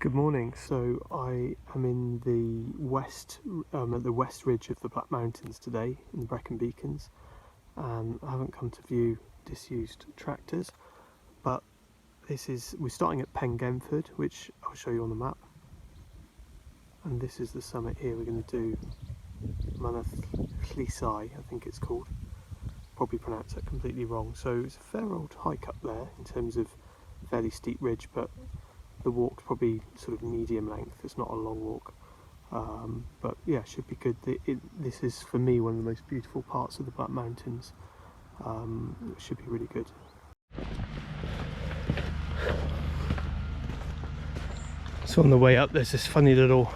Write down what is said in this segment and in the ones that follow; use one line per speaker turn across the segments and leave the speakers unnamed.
Good morning. So I am in the west, at the west ridge of the Black Mountains today in the Brecon Beacons. I haven't come to view disused tractors, but we're starting at Pengenffordd, which I'll show you on the map. And this is the summit here. We're going to do Mynydd Llysiau, I think it's called. Probably pronounced that completely wrong. So it's a fair old hike up there in terms of fairly steep ridge, but the walk's probably sort of medium length. It's not a long walk, but yeah, should be good. This is for me one of the most beautiful parts of the Black Mountains. It should be really good. So on the way up there's this funny little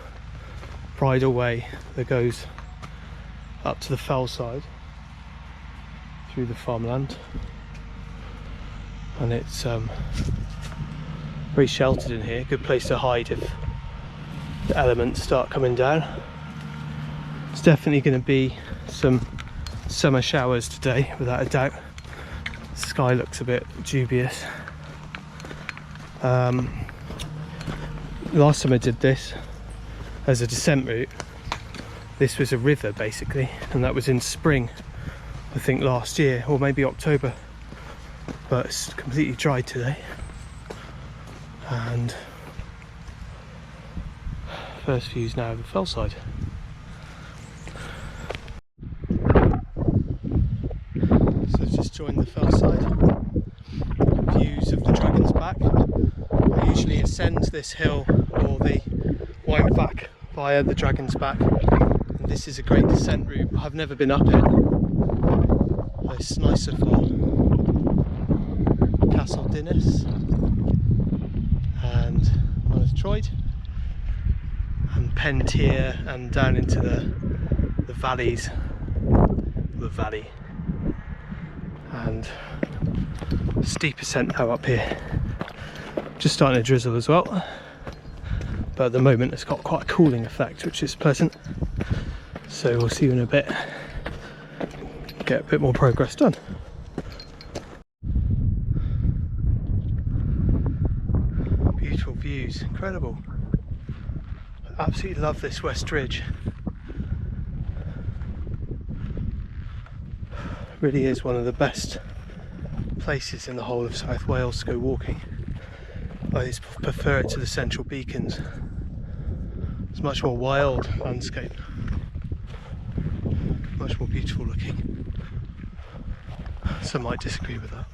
bridle way that goes up to the fell side through the farmland, and it's very sheltered in here. Good place to hide if the elements start coming down. It's definitely going to be some summer showers today, without a doubt. The sky looks a bit dubious. Last time I did this as a descent route, this was a river basically, and that was in spring, I think last year, or maybe October, but it's completely dry today. And first views now of the fell side. So I've just joined the fell side. Views of the Dragon's Back. I usually ascend this hill or the Mynydd via the Dragon's Back, and this is a great descent route. I've never been up it. It's nice so far. Castle Dinas and Mynydd Troed and Pentir, and down into the valleys, the valley, and steep ascent now up here. Just starting to drizzle as well, but at the moment it's got quite a cooling effect, which is pleasant. So we'll see you in a bit, get a bit more progress done. Beautiful views, incredible. I absolutely love this West Ridge. Really is one of the best places in the whole of South Wales to go walking. I just prefer it to the Central Beacons. It's much more wild landscape, much more beautiful looking. Some might disagree with that.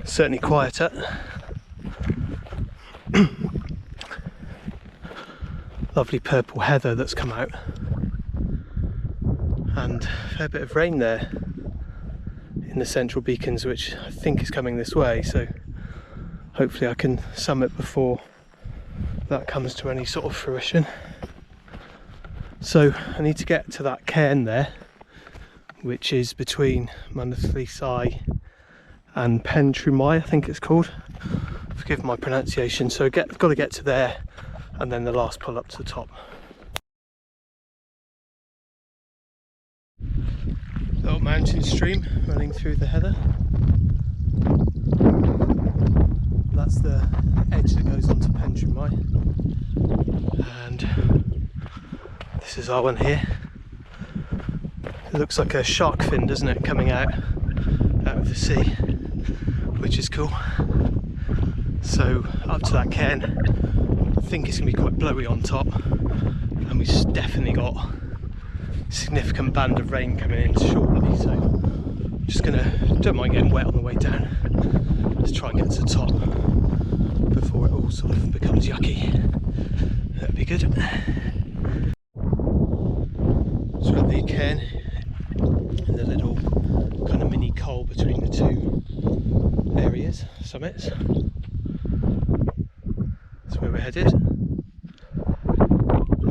Certainly quieter. Lovely purple heather that's come out, and a fair bit of rain there in the Central Beacons, which I think is coming this way, so hopefully I can summit before that comes to any sort of fruition. So I need to get to that cairn there, which is between Mynydd Llysiau and Pengenffordd, I think it's called. Forgive my pronunciation. So got to get to there, and then the last pull up to the top. Little mountain stream running through the heather. That's the edge that goes onto Pengenffordd, and this is our one here. It looks like a shark fin, doesn't it, coming out of the sea, which is cool. So up to that cairn, I think it's going to be quite blowy on top, and we've definitely got a significant band of rain coming in shortly, so I'm just don't mind getting wet on the way down. Let's try and get to the top before it all sort of becomes yucky. That'd be good. So at the cairn, in the little kind of mini col between the two summits. That's where we're headed,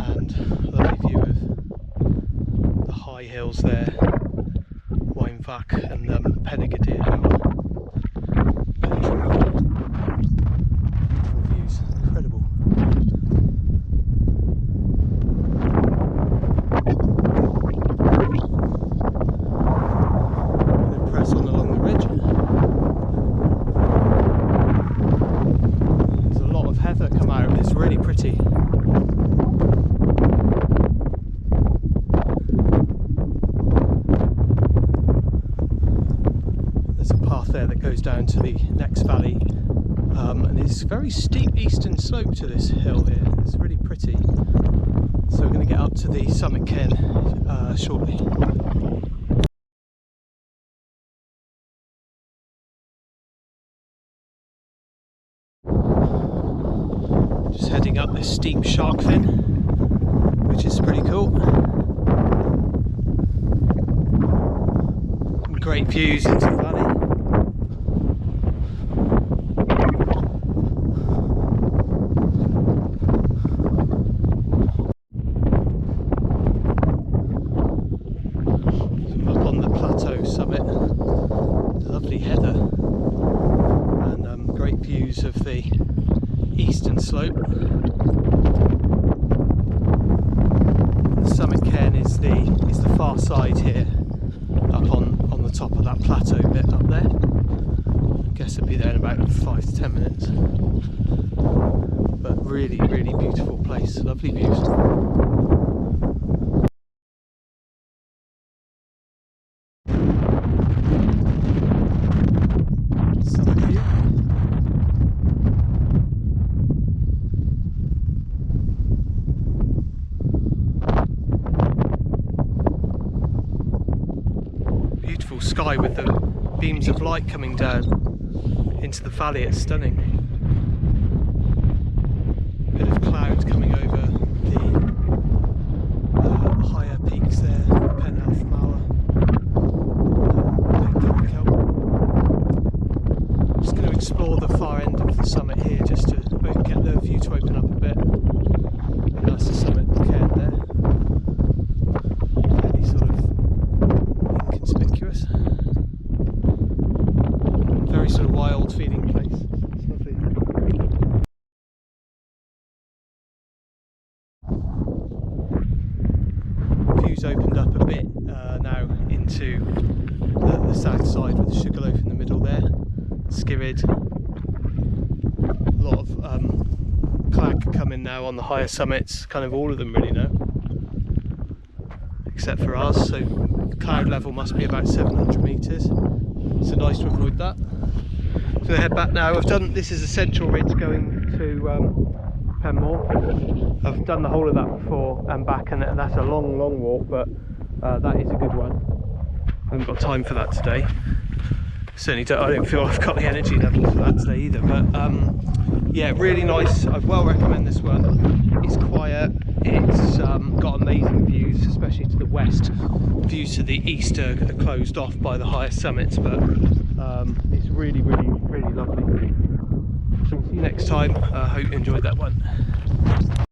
and a lovely view of the high hills there, Mynydd and Pengenffordd. Beautiful views, incredible. Then press on along the ridge. There's a lot of heather really pretty. There's a path there that goes down to the next valley, and it's a very steep eastern slope to this hill here. It's really pretty. So we're going to get up to the summit cairn shortly. Just heading up this steep shark fin, which is pretty cool. Great views into the valley. Up on the plateau summit, lovely heather, and great views of the eastern slope. The summit cairn is the far side here, up on the top of that plateau bit up there. I guess it'll be there in about 5 to 10 minutes. But really, really beautiful place, lovely views. Summit view. Beautiful sky with the beams of light coming down into the valley. It's stunning. Bit of cloud coming over the higher peaks there, Pengenffordd. Just going to explore the far end of the summit here, just to get the view to open up a bit. And that's the summit cairn there. Fairly sort of inconspicuous. Very sort of wild feeling place. It's lovely. View's opened up a bit now into the south side with the Sugarloaf in the middle there. Skirrid. A lot of clag coming now on the higher summits, kind of all of them really now, except for ours. So cloud level must be about 700 metres, so nice to avoid that. So head back now. This is a central ridge going to Penmore. I've done the whole of that before and back, and that's a long walk, but that is a good one. I haven't got time for that today. Certainly I don't feel I've got the energy level for that today either, but yeah, really nice. I well recommend this one. It's quiet, it's got amazing views, especially to the west. Views to the east are closed off by the higher summits, but it's really lovely. So we'll see you next time. I hope you enjoyed that one.